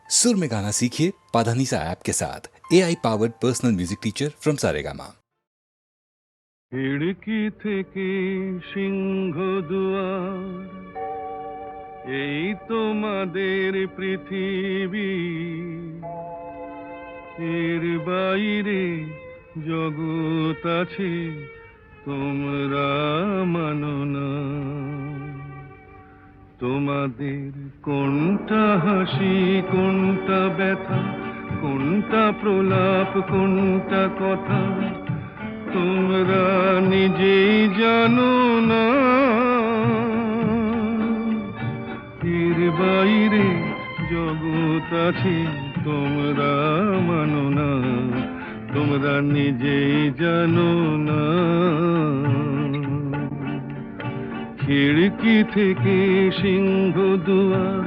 सुर में गाना सीखिए पाधानीसा ऐप के साथ AI powered personal music teacher from Saregama. খিড়কি থেকে সিংহ দুয়ার, এই তোমাদের পৃথিবী, এর বাইরে জগৎ আছে তোমরা মানো না। তোমাদের কোনটা হাসি, কোনটা ব্যথা, কোনটা প্রলাপ, কোনটা কথা তোমরা নিজেই জানো না। এর বাইরে জগৎ আছে তোমরা মানো না, তোমরা নিজেই জানো না। খিড়কি থেকে সিংহ দুয়ার,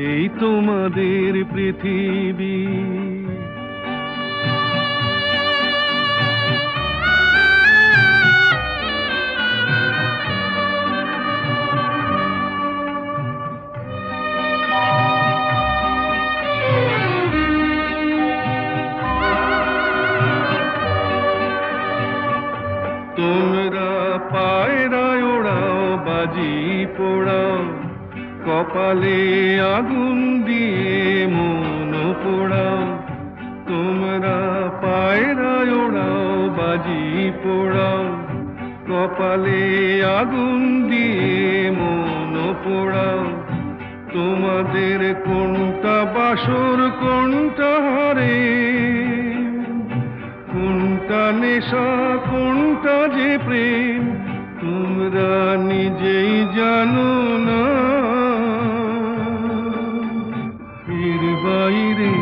এই তোমাদের পৃথিবী। তোমরা পায়রায় ওড়াও, বাজি পোড়াও, কপালে আগুন দিয়ে মন পোড়াও। তোমরা পায়রায় ওড়াও, বাজি পোড়াও, কপালে আগুন দিয়ে মন পোড়াও। তোমাদের কোনটা বাসর, কোনটা হারে, কোনটা নেশা, কোনটা যে প্রেম তোমরা নিজেই জানো না। এর বাইরে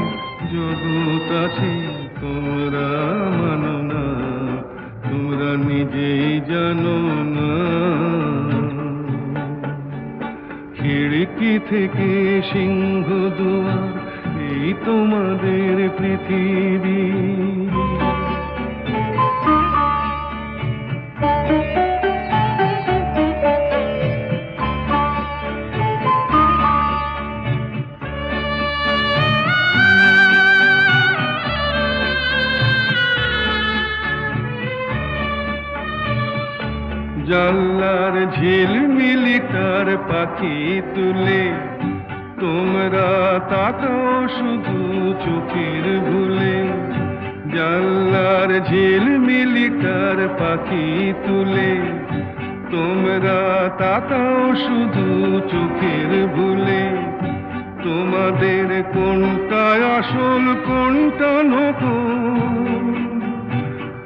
জগৎ আছে তোমরা মানো না, তোমরা নিজেই জানো না। খিড়কি থেকে সিংহ দুয়ার, এই তোমাদের পৃথিবী। জানলার ঝিলমিলিটার পাখি তুলে তোমরা তাকাও শুধু চোখের ভুলে। জানলার ঝিলমিলিটার পাখি তুলে তোমরা তাকাও শুধু চোখের ভুলে। তোমাদের কোনটা আসল, কোনটা নকল,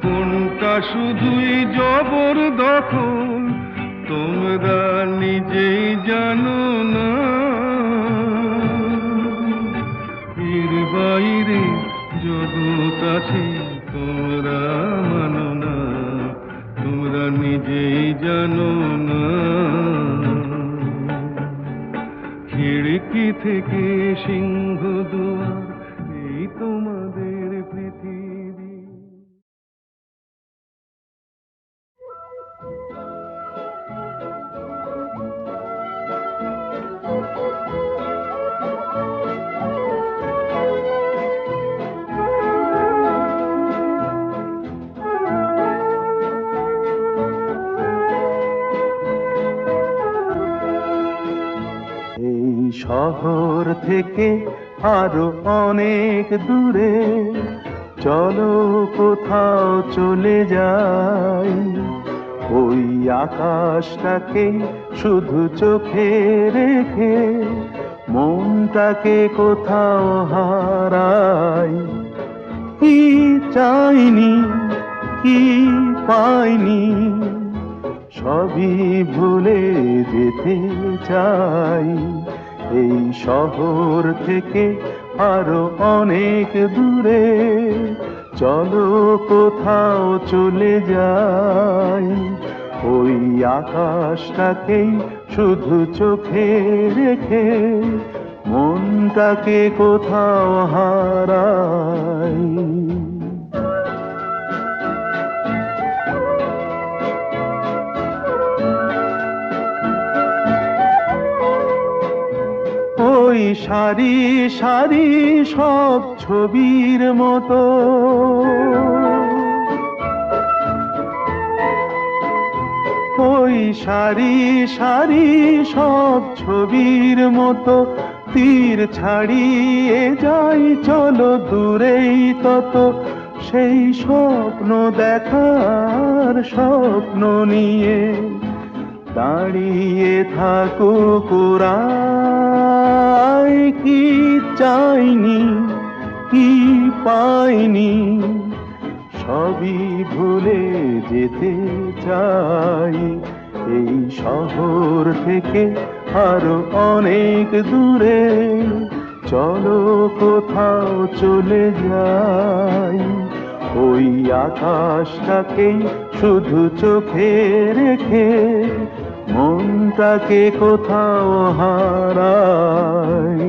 কোনটা শুধুই জবরদখল তোমরা নিজেই জানো না। এর বাইরে জগৎ আছে তোমরা মানো না, তোমরা নিজেই জানো না। খিড়কি থেকে সিংহ দুয়ার, এই তোমাদের পৃথিবী। শহর থেকে আরো অনেক দূরে চলো কোথাও চলে যাই। ওই আকাশটাকে শুধু চোখে রেখে মনটাকে কোথাও হারাই। কি চাইনি, কি পাইনি, সবই ভুলে যেতে চাই। এই শহর থেকে আরো অনেক দূরে চলো কোথাও চলে যাই। ওই আকাশটাকেই শুধু চোখে রেখে মনটাকে কোথাও হারাই। ওই ওই সারি সারি সব ছবির মতো ওই সারি সারি সব ছবির মতো তীর ছাড়িয়ে যাই চলো দূরেই তত সেই স্বপ্ন দেখার স্বপ্ন নিয়ে দাঁড়িয়ে থাকুক ওরাই কি চাইনি কি পাইনি সবই ভুলে যেতে চাই এই শহর থেকে আরো অনেক দূরে চলো কোথাও চলে যাই ওই আকাশটাকেই শুধু চোখে রেখে মনটাকে কোথাও হারাই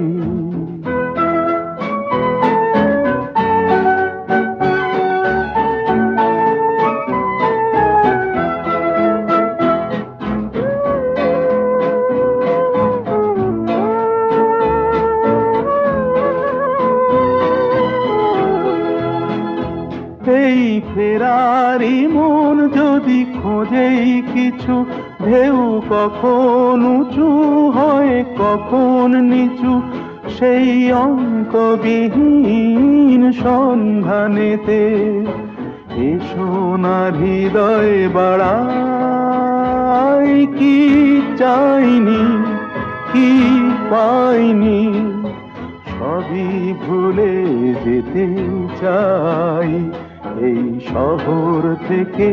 এই ফেরারি মন যদি খোঁজেই কিছু ঢেউ কখন উঁচু হয় কখন নিচু সেই অন্তবিহীন সন্ধানেতে এ সোনার হৃদয় বাড়াই কি চাইনি কি পাইনি সবই ভুলে যেতে চাই এই শহর থেকে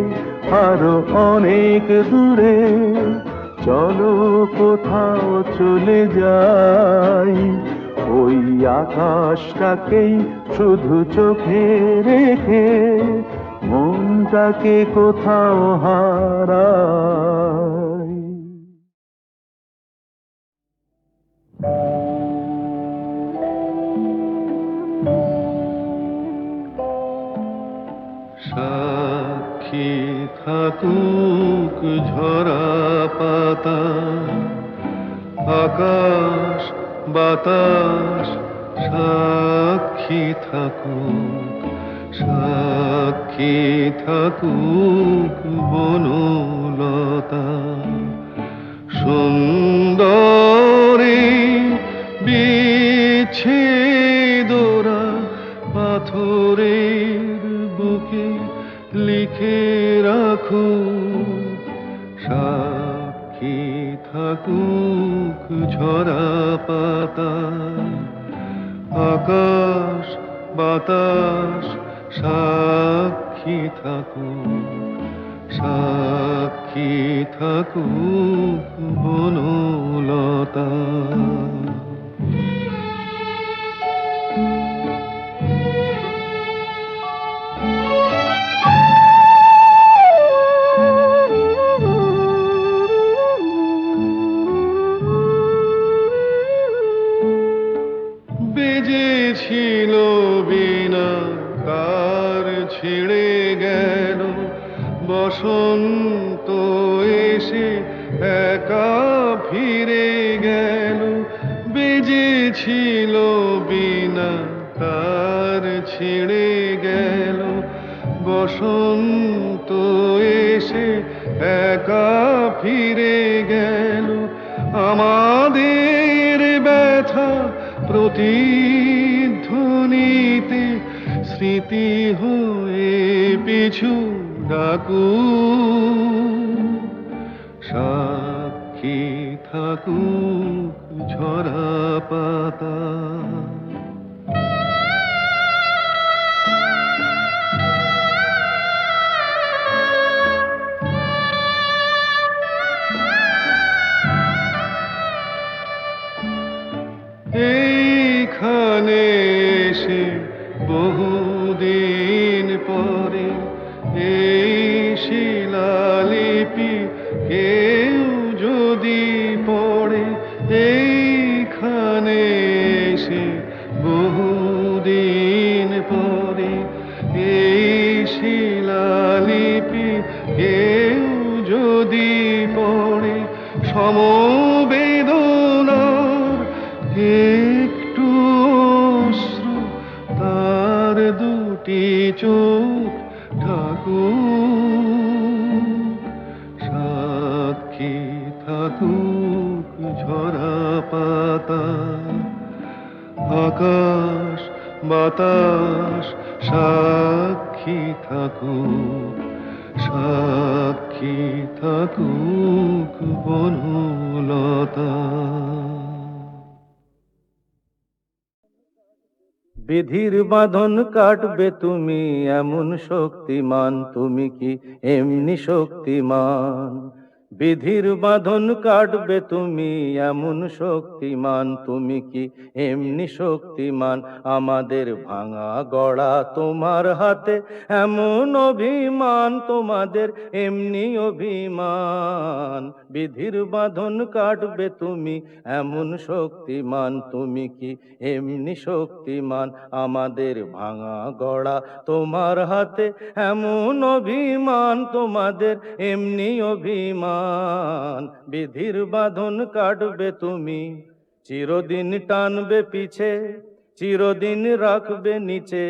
আরো অনেক দূরে চলো কোথাও চলে যাই ওই আকাশটাকেই শুধু চোখে রেখে মনটাকে কোথাও হারাই সাক্ষী থাকুক ঝরা পাতা আকাশ বাতাস সাক্ষী থাকুক সাক্ষী থাকুক বনলতা সুন্দরী বিচ্ছেদরা পাথরের বুকে লিখে রাখো সাক্ষী থাকুক ঝরা পাতা আকাশ বাতাস সাক্ষী থাকুক সাক্ষী থাকুক বনলতা বেজেছিল বিনা কার ছেড়ে গেল বসন্ত এসে একা ফিরে গেল বেজেছিল বিনা কার ছেড়ে গেল বসন্ত এসে একা ফিরে গেল আমাদের ব্যথা প্রতিধ্বনিতে স্মৃতি হয়ে পিছু ডাকু সাক্ষী থাকুক ঝরা পাতা এইখানে এসে বহুদিন পরে এই শিলালিপি কেউ যদি পড়ে এইখানে এসে বহুদিন পরে এই শিলালিপি কেউ যদি পড়ে সমবেদনার আর দুটি চোখ ঠাকুর সাক্ষী থাকুক ঝরা পাতা, আকাশ বাতাস সাক্ষী থাকুক, সাক্ষী থাকুক বনলতা। বিধির বাঁধন কাটবে তুমি এমন শক্তিমান, তুমি কি এমনি শক্তিমান? বিধির বাঁধন কাটবে তুমি এমন শক্তিমান, তুমি কি এমনি শক্তিমান? আমাদের ভাঙা গড়া তোমার হাতে এমন অভিমান, তোমাদের এমনি অভিমান। বিধির বাঁধন কাটবে তুমি এমন শক্তিমান, তুমি কি এমনি শক্তিমান? আমাদের ভাঙা গড়া তোমার হাতে এমন অভিমান, তোমাদের এমনি অভিমান। বিধির বাঁধন কাটবে তুমি, চিরদিন টানবে পিছে, চিরদিন রাখবে নিচে,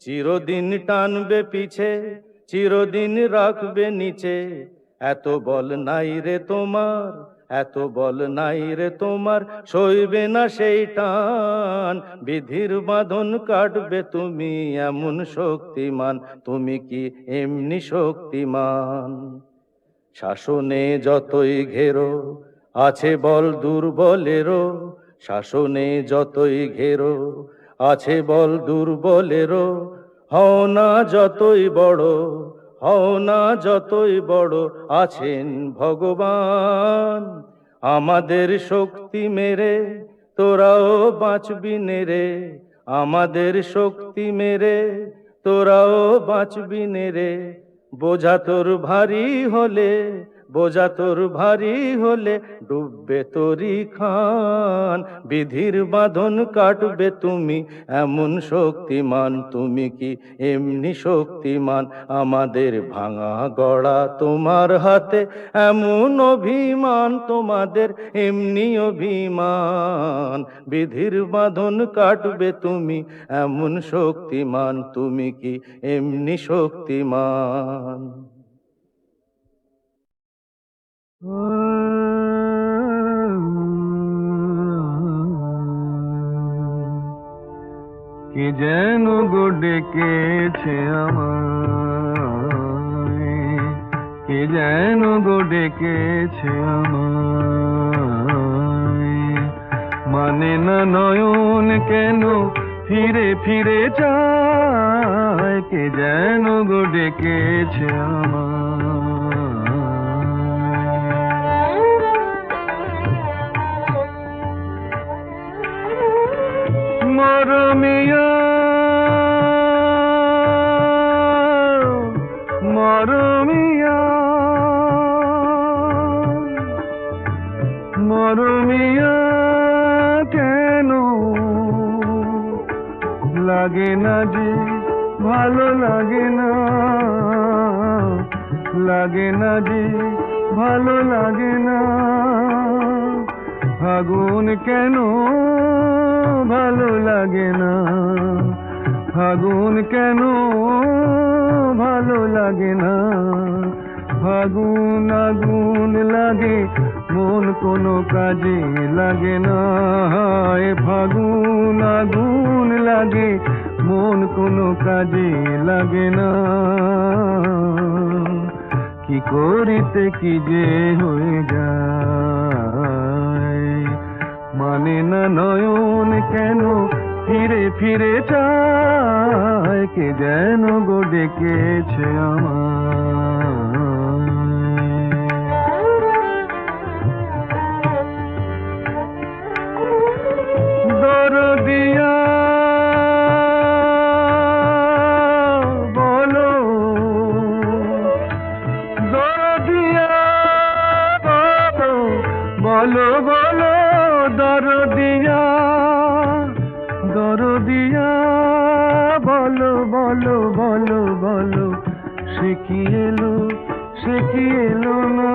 চিরদিন টানবে পিছে, চিরদিন রাখবে নিচে। এত বল নাই রে তোমার, এত বল নাই রে তোমার, সইবে না সেই টান। বিধির বাঁধন কাটবে তুমি এমন শক্তিমান, তুমি কি এমনি শক্তিমান? শাসনে যতই ঘেরো আছে বল দুর্বলেরও, শাসনে যতই ঘেরো আছে বল দুর্বলেরও। হও না যতই বড়, হও না যতই বড়, আছেন ভগবান। আমাদের শক্তি মেরে তোরাও বাঁচবি নেরে, আমাদের শক্তি মেরে তোরাও বাঁচবি নেরে। বোঝা তোর ভারী হলে, বোঝা তোর ভারী হলে ডুববে তোরি খান। বিধির বাঁধন কাটবে তুমি এমন শক্তিমান, তুমি কি এমনি শক্তিমান? আমাদের ভাঙা গড়া তোমার হাতে এমন অভিমান, তোমাদের এমনি অভিমান। বিধির বাঁধন কাটবে তুমি এমন শক্তিমান, তুমি কি এমনি শক্তিমান? কে যেন গো ডেকেছে আমায়, কে যেন গো ডেকেছে আমায়। মানে না নয়ন কেন ফিরে ফিরে চায়, কে যেন গো ডেকেছে আমায়। মরমিয়া মরমিয়া মরমিয়া, কেন লাগে না যে ভালো লাগে না, লাগে না যে ভালো লাগে না। ফাগুন কেন ভালো লাগে না, ফাগুন কেন ভালো লাগে না। ফাগুন আগুন লাগে মন কোনো কাজে লাগে না, এ ফাগুন আগুন লাগে মন কোনো কাজে লাগে না। কি করিতে কি যে হয়ে যায়, মানে না নয়ন কেন ফিরে ফিরে চায়, কে যেন গো ডেকেছে আমায়। দরদিয়া বলো, দরদিয়া বলো, বলো দরদিয়া, দরদিয়া বলো, বলো বলো বলো। সে কি এলো, সে কি এলো না,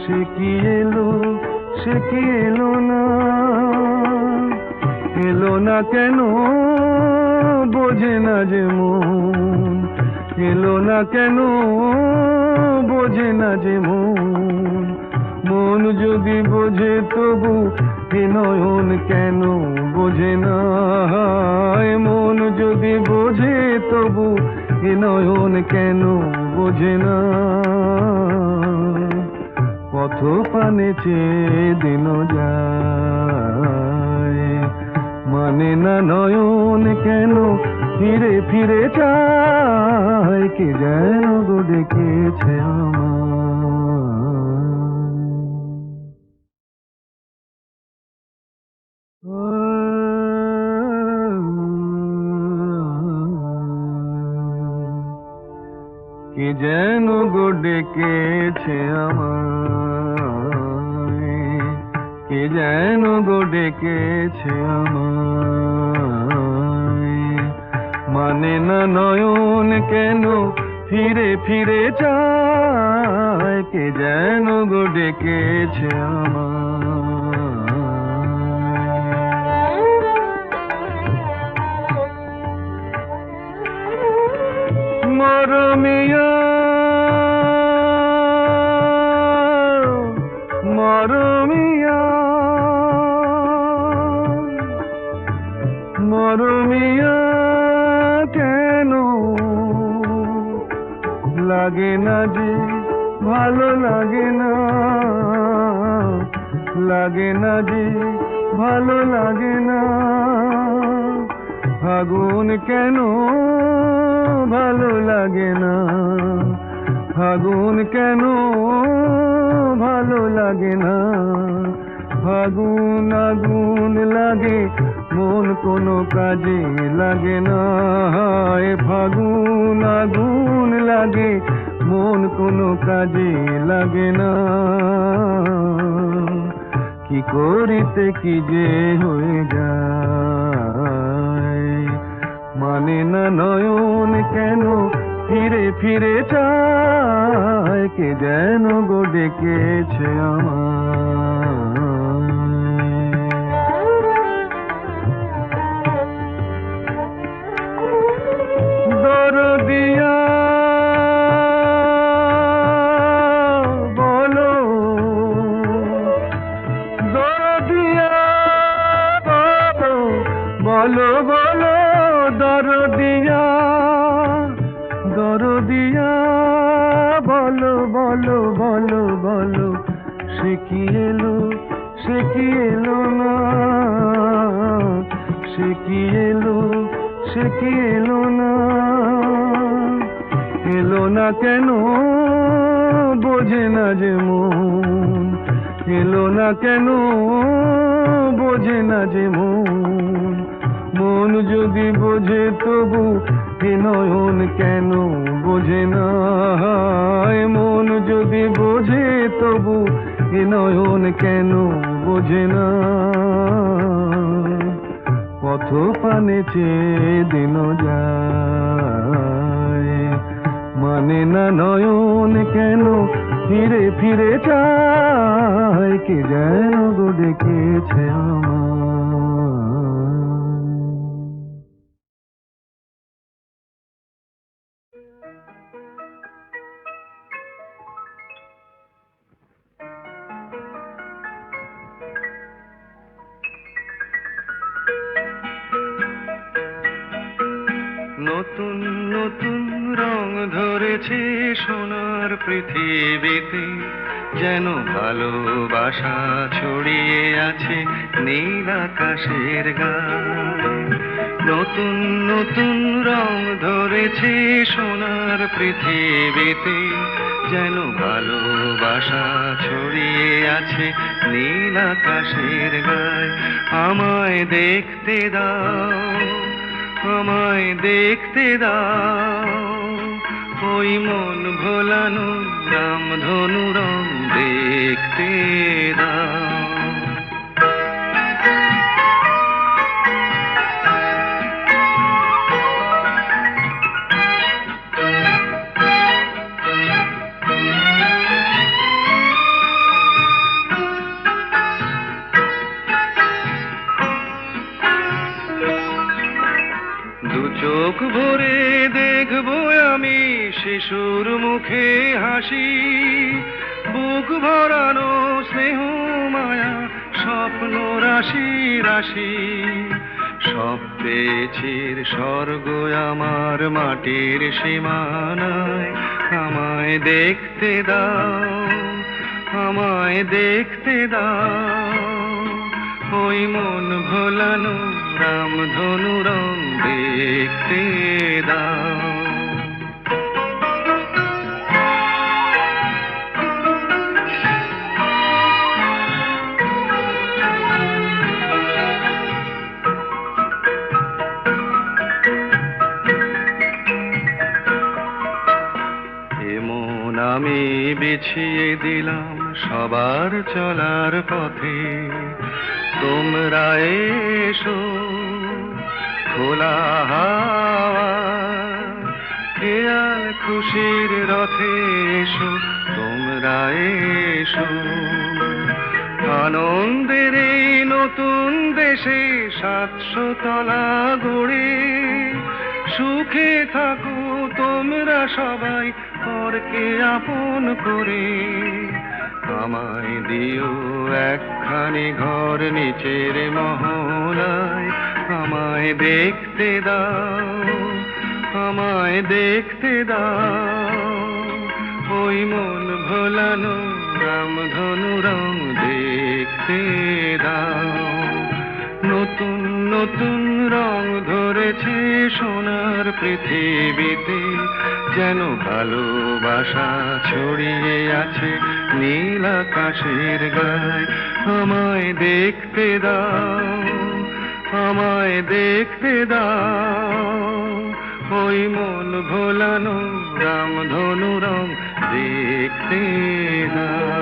সে কি এলো, সে কি এলো না। এলো না কেন বোঝে না যে মন, এলো না কেন বোঝে না যে মন, মন যদি বোঝে তবু এ নয়ন কেন বোঝে না, মন যদি বোঝে তবু এ নয়ন কেন বোঝে না, পথ পানে চেয়ে দিন যায়, মানে না নয়ন কেন ফিরে ফিরে চায়, কে যেন গো ডেকেছে কে যেন গো ডেকেছে আমায়, কে যেন গো ডেকেছে আমায়, মানে না নয়ন কেন ফিরে ফিরে চায়, কে যেন গো ডেকেছে আমায়। মরমিয়া মরমিয়া মরমিয়া কেন লাগে না যে ভালো লাগে না, লাগে না যে ভালো লাগে না, ফাগুন কেন ভালো লাগে না, ফাগুন কেন ভালো লাগে না, ফাগুন আগুন লাগে মন কোনো কাজে লাগে না, ফাগুন আগুন লাগে মন কোনো কাজে লাগে না, কি করিতে কি যে হয়ে যায়, মানে না নয়ন কেন ফিরে ফিরে চায়, কে যেন গো ডেকেছে আমায়। দরদিয়া বলো, দরদিয়া বলো বলো, দরদিয়া দরদিয়া বলো বলো বলো বলো, সে কি এলো সে কি এলো না, সে কি এলো সে কি এলো না, এলো না কেন বোঝে না যে মন, এলো না কেন বোঝে না যে মন, মন যদি বোঝে তবু এ নয়ন কেন বোঝে না, মন যদি বোঝে তবু এ নয়ন কেন বোঝে না, পথ পানে চেয়ে দিন যায়, মানে না নয়ন কেন ফিরে ফিরে চায়, কে যেন গো ডেকেছে আমায়। নতুন নতুন রং ধরেছে সোনার পৃথিবীতে, যেন ভালোবাসা ছড়িয়ে আছে নীল আকাশের গায়ে, নতুন নতুন রং ধরেছে সোনার পৃথিবীতে, যেন ভালোবাসা ছড়িয়ে আছে নীল আকাশের গায়ে, আমায় দেখতে দাও আমায় দেখতে দাও, ওই মন ভোলানো রামধনু রং দেখতে দাও। দু চোখ ভরে দেখবো আমি শিশুর মুখে হাসি, বুক ভরানো স্নেহ মায়া স্বপ্ন রাশি রাশি। সব পেয়েছির স্বর্গ আমার মাটির সীমানায়, আমায় দেখতে দাও, আমায় দেখতে দাও। ওই মন ভোলানো রামধনু রং দেখতে দাও। এমন আমি বিছিয়ে দিলাম সবার চলার পথে, তোমরা এসো খোলা হাওয়া, খেয়াল খুশির রথে এসো তোমরা এসো। আনন্দের এই নতুন দেশে 700 তলা গড়ে, সুখে থাকো তোমরা সবাই পরকে আপন করে। আমায় দিও একখানি ঘর নিচের মহলায়, আমায় দেখতে দাও, আমায় দেখতে দাও। ওই মন ভোলানো রামধনু রং দেখতে দাও। নতুন নতুন রং ধরেছে সোনার পৃথিবীতে, যেন ভালোবাসা ছড়িয়ে আছে নীল আকাশের গায়ে। আমায় দেখতে দাও, আমায় দেখতে দাও। ওই মন ভোলানো রামধনু রং দেখতে দাও।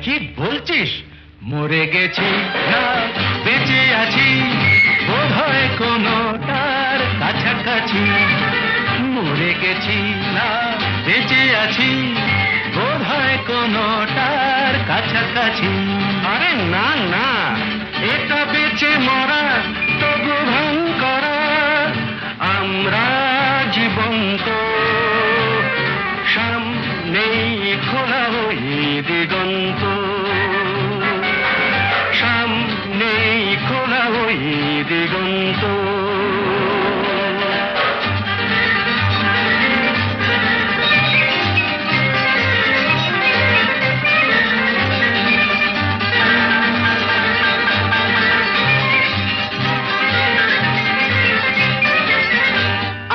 কি বলছিস? মরে গেছি না বেঁচে আছি, বোধ হয় কোনো তার কাছাকাছি। মরে গেছি না বেঁচে আছি, বোধ হয় কোনো তার কাছাকাছি। আরে না না, এটা বেঁচে মরা তবু ভান করা, আমরা জীবন্ত সামনেই খোলা ওই দিগন্ত, সামনেই খোলা ওই দিগন্ত।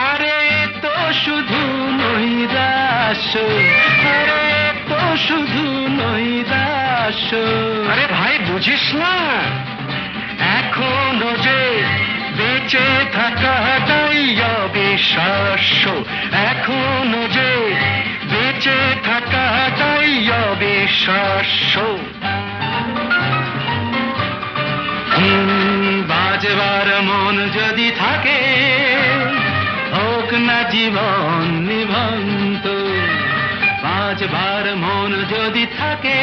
আরে তো শুধু নৈরাশ্য, আরে তো শুধু নৈরাশ্য। আরে ভাই বুঝিস না, এখনো যে বেঁচে থাকাটাই অবিশ্বাস্য, এখনো যে বেঁচে থাকাটাই অবিশ্বাস্য। বাজবার মন যদি থাকে, হোক না জীবন নিভন্ত। বাজবার মন যদি থাকে,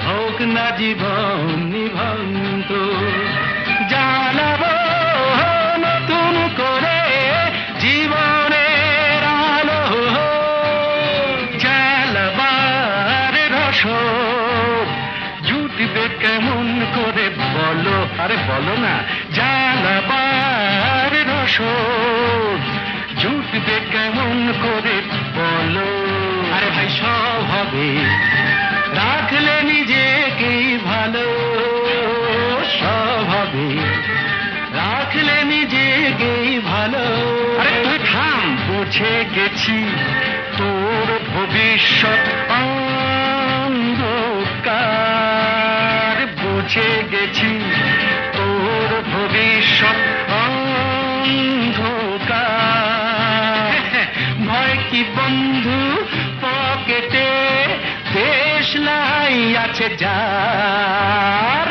হোক না জীবন নিভন্ত। জ্বালাবো নতুন করে জীবনের আলো, জ্বালাবার রসদ জুটবে কেমন করে বলো। আরে বলো না, জ্বালাবার রসদ জুটবে কেমন করে বলো। আরে ভাই সব হবে, রাখলে নিজেকেই ভালো, সব হবে, রাখলে নিজেকেই ভালো। আরে তুই থাম, বুঝে গেছি তোর ভবিষ্যৎ অন্ধকার, বুঝে গেছি তোর ভবিষ্যৎ অন্ধকার। ভয় কি বন্ধু পকেটে, দেশলাই আছে যার,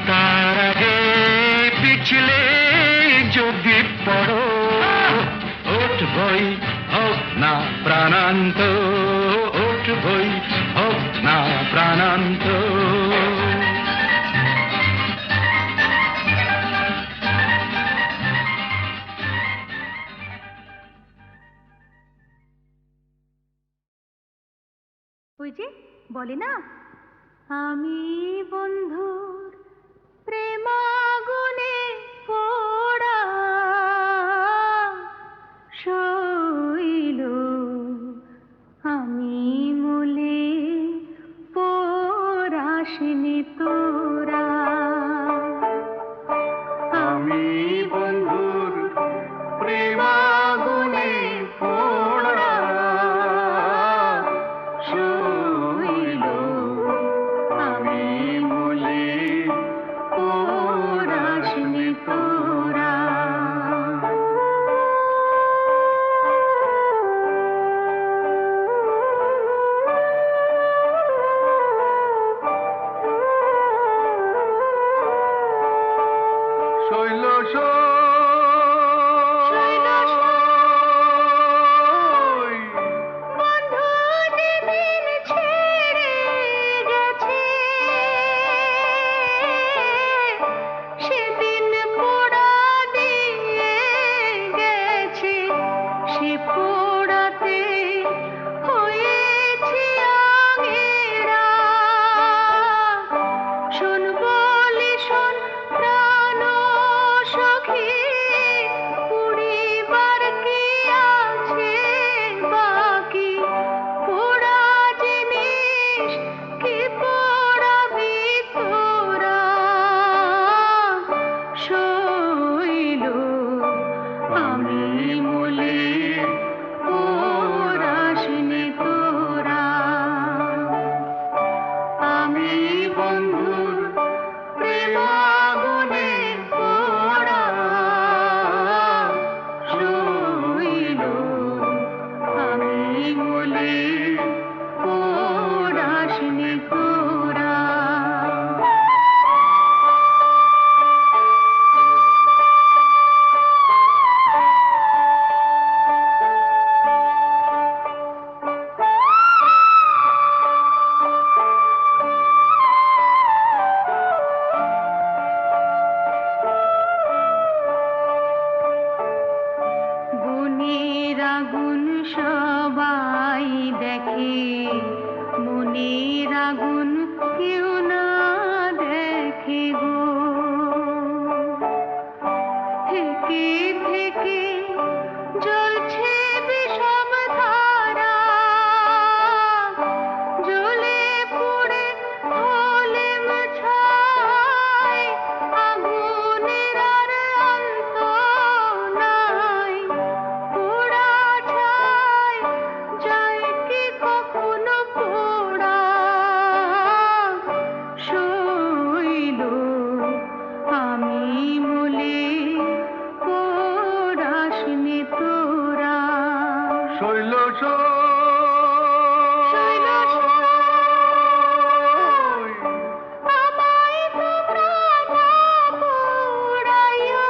তার আগে পিছলে যদি পড়ো উঠবই হোক না প্রাণান্ত, উঠবই হোক না প্রাণান্ত। ওই যে বলে না, আমি বন্ধুর প্রেমাগুনে পোড়া শৈল, আমি মলে পোড়াসনি তোরা। আমি বন্ধুর প্রেমাগুনে পোড়া শৈল, আমি মলে পোড়াসনি তোরা। শৈল বন্ধু যেদিন ছেড়ে গেছে, সেদিন পোড়া দিয়ে গেছে, সে পোড়াতে হয়েছি আগেরা। শোন বলি শোন প্রাণ সখী, পুড়িবার কি আছে বাকি? পোড়া জিনিস কি পোড়াবি তোরা? শৈল, আমি মলে পোড়াসনি তোরা। আমি বন্ধুর প্রেমাগুনে পোড়া শৈল, আমি মলে পোড়াসনি তোরা। গুণের আগুন সবাই দেখে, মনের আগুন কেউ না দেখে গো। থেকে থেকে জ্বলছে বিষম ধারা, জ্বলে পুড়ে হলে ছাই, আগুনের আর অন্ত নাই। পোড়া ছাই যায় কি কখনো পোড়া? শৈল, আমি মলে পোড়াসনি তোরা। শৈল আমায় তোমরা না পোড়াইয়া,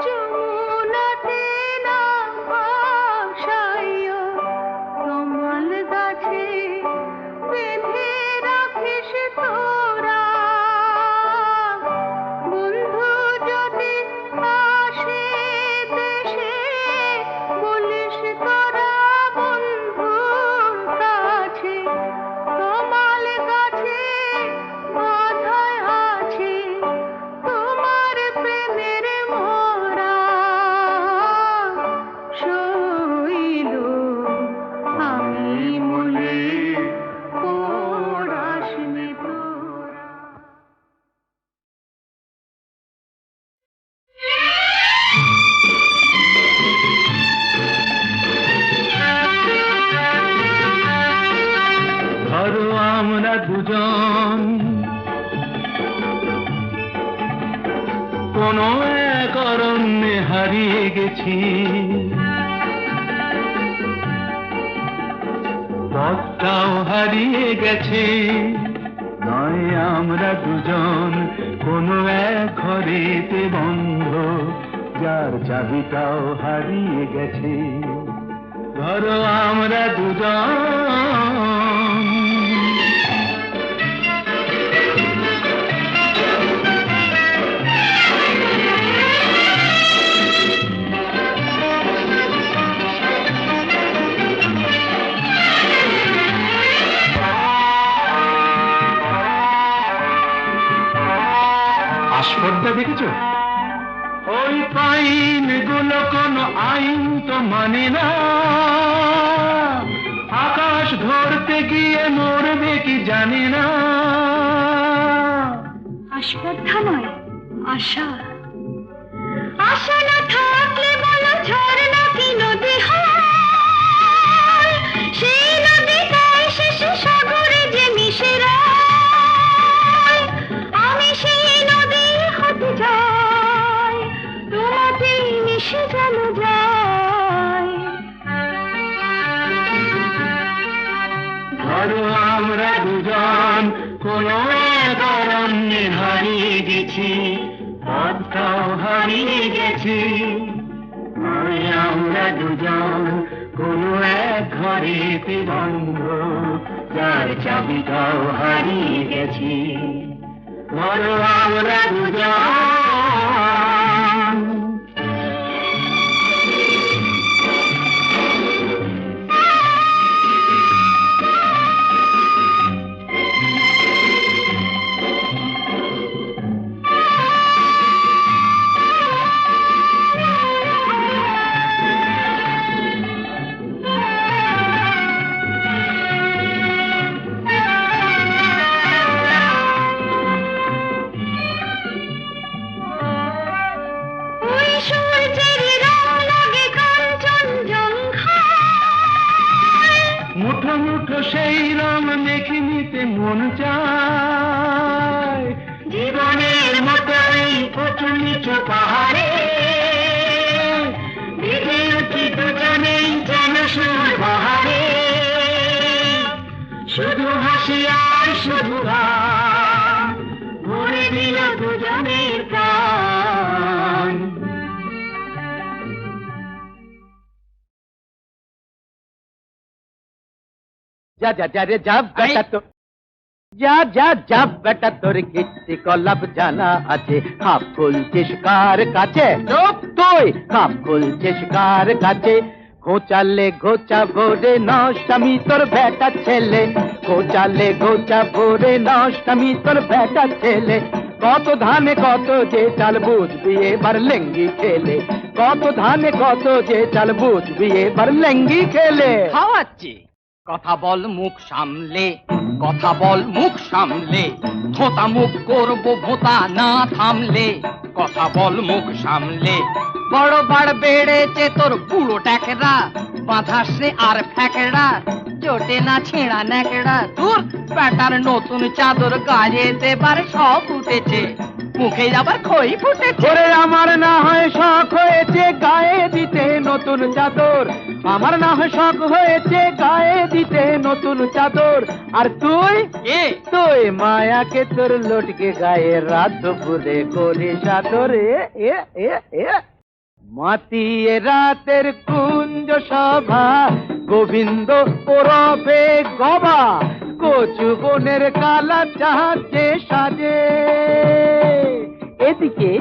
যমুনাতে না ভাসাইয়া, কমল গাছে বেঁধে রাখিস তোরা। বন্ধু যদি আসে দেশে, বলিস তোরা বন্ধুর কাছে, কমল গাছে বাঁধায় আছে তোমার প্রেমের মোরা। শৈল, আমি মলে পোড়াসনি তোরা। ধরো আমরা দুজন কোনো এক অরণ্যে হারিয়ে গেছি, পথটাও হারিয়ে গেছে। নয় আমরা দুজন কোনো ঘরেতে বন্ধ, যার চাবিটাও হারিয়ে গেছে। ধরো আমরা দুজন, আসপর্দা দেখেছো? ওই পাইন গুলো কোনো আইন তো মানে না, আকাশ ধরতে গিয়ে মরবে কি জানি না। আস্পর্ধা নয়, আশা। আশা না থাকলে বলো ঝর্ণা কি নদী হয়? সেই নদীটাই শেষে সাগরে যে মিশে যায়। আমি সেই নদী হতে যাই, তোমাতেই মিশে যেন যাই। ধরো আমরা দুজন কোনো এক অরণ্যে হারিয়ে গেছি, পথটাও হারিয়ে গেছি। আমরা দুজন কোনো এক ঘরেতে বন্ধ, যার চাবিটাও হারিয়ে গেছি। ধরো আমরা দুজন। ওই সূর্যের রং লাগে কাঞ্চনজঙ্ঘায়। মুঠো মুঠো সেই রং মেখে নিতে মন চায়। জীবনের মতো এই উঁচু নিচু পাহাড়ে ভিজে উঠি দুজনেই যেন সুর বাহারে। শুধু হাসি আর শুধু গান ভরে দিল দুজনের প্রাণ। যা যা যা রে যা বেটা তো, যা যা যা বেটা, তোর কীর্তি কলাপ জানা আছে। খাপ খুলছিস কার কাছে? চুপ তুই, খাপ খুলছিস কার কাছে? ঘোচালে ঘোচা ভরে নষ্ট আমি তোর বেটা ছেলে, ঘোচালে ঘোচা ভরে নষ্ট আমি তোর বেটা ছেলে। কত ধানে কত যে চাল বুঝবি এবার লেঙ্গি খেলে, কত ধানে কত যে চাল বুঝবি এবার লেঙ্গি খেলে। খাওয়াচ্ছি, কথা বল মুখ সামলে, কথা বল মুখ সামলে। থোতা মুখ করবো ভোতা না থামলে, কথা বল মুখ সামলে। বড় বাড় বেড়েছে তোর বুড়ো ট্যাকরা, বাঁধাসে আর ফ্যাকড়া, চোটে না ছেঁড়া ন্যাকড়া। তোর প্যাটার নতুন চাদর গায়ে দেবার সব উঠেছে, মুখে আবার খই ফুটেছে। ওরে আমার না হয় শখ হয়েছে গায়ে দিতে নতুন চাদর, আমার না হয় শখ হয়েছে গায়ে দিতে নতুন চাদর। আর তুই তুই মায়াকে তোর লটকে গায়ে রাত দুপুরে করিস আদর। এ এ এ মাতিয়ে রাতের কুঞ্জ সভা, গোবিন্দ ওরফে গবা, কচু বনের কালা চাহাতে সাজে। এদিকে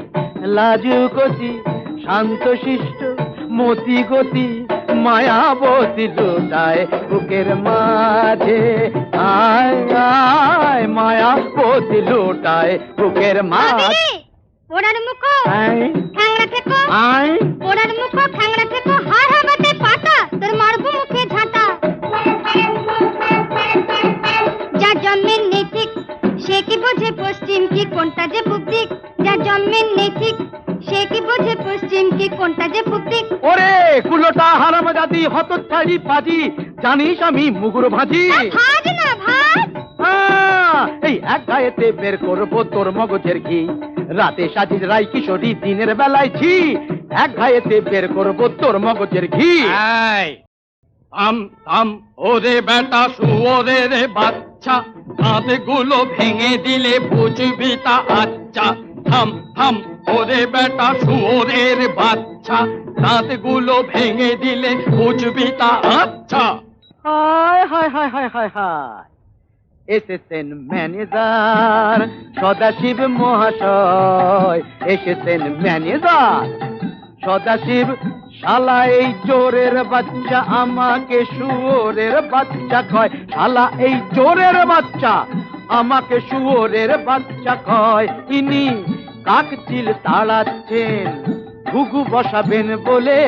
লাজু গতি শান্ত শিষ্ট মতি গতি মায়াবতী লুটায় বুকের মাঝে। আয় আয় মায়াবতী লুটায় বুকের মাঝে। ওড়ার মুখো খ্যাংড়া থেকো, ওড়ার মুখো খ্যাংড়া থেকো, হার হাবাতে পাতা তোর মারবো মুখে ঝাঁটা। যা জন্মের নেই ঠিক সে কি বোঝে পশ্চিম কি কোনটা যে পূব দিক, যা জন্মের নেই ঠিক সে কি বোঝে পশ্চিম কি কোনটা যে পূব দিক। ওরে কুলোটা হারামজাদি হতচ্ছাড়ি পাজি, জানিস আমি মুগুর ভাজি। ভাজ না ভাজ, এই এক গায়েতে বের করবো তোর মগজের ঘি, রাতে সাজিস রাই কিশোরী দিনের বেলায় ঝি। এক গায়েতে বের করবো তোর মগজের ঘি। থাম থাম ওরে বেটা শুয়োরে রে বাচ্চা, দাঁত গুলো ভেঙে দিলে বুঝবি তা আচ্ছা। থাম থাম ওরে বেটা শুয়োরের বাচ্চা, দাঁতগুলো ভেঙে দিলে বুঝবি তা আচ্ছা। হায় হায় হায় হায় হায় হায়, এসেছেন ম্যানেজার সদাশিব মহাশয়, এসেছেন ম্যানেজার সদাশিব। শালা এই চোরের বাচ্চা আমাকে শুয়োরের বাচ্চা কয়, শালা এই চোরের বাচ্চা আমাকে শুয়োরের বাচ্চা কয়। ইনি কাকচিল তাড়াচ্ছেন, ঘুঘু বসাবেন বলে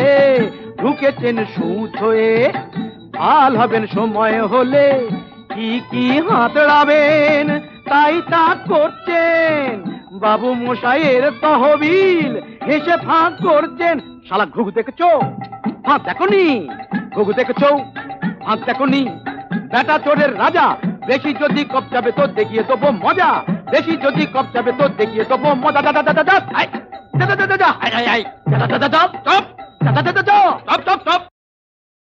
ঢুকেছেন সুচ হয়ে, ভাল হবেন সময় হলে কি কি হাতড়াবেন তাই তা করছেন। বাবু মশাইয়ের তহবিল হেসে ফাঁক করছেন। শালা ঘুঘু দেখেছো, ফাঁক দেখনি? ঘুঘু দেখেছো, ফাঁক দেখনি? বেটা চোরের রাজা, বেশি যদি কপচাবে তো দেখিয়ে দেবো মজা, বেশি যদি কপচাবে তো দেখিয়ে দেবো মজা। দাদা দাদা দাদা, আই দাদা দাদা দাদা, আই আই আই দাদা দাদা দাদা, চপ দাদা দাদা দাদা, চপ চপ চপ।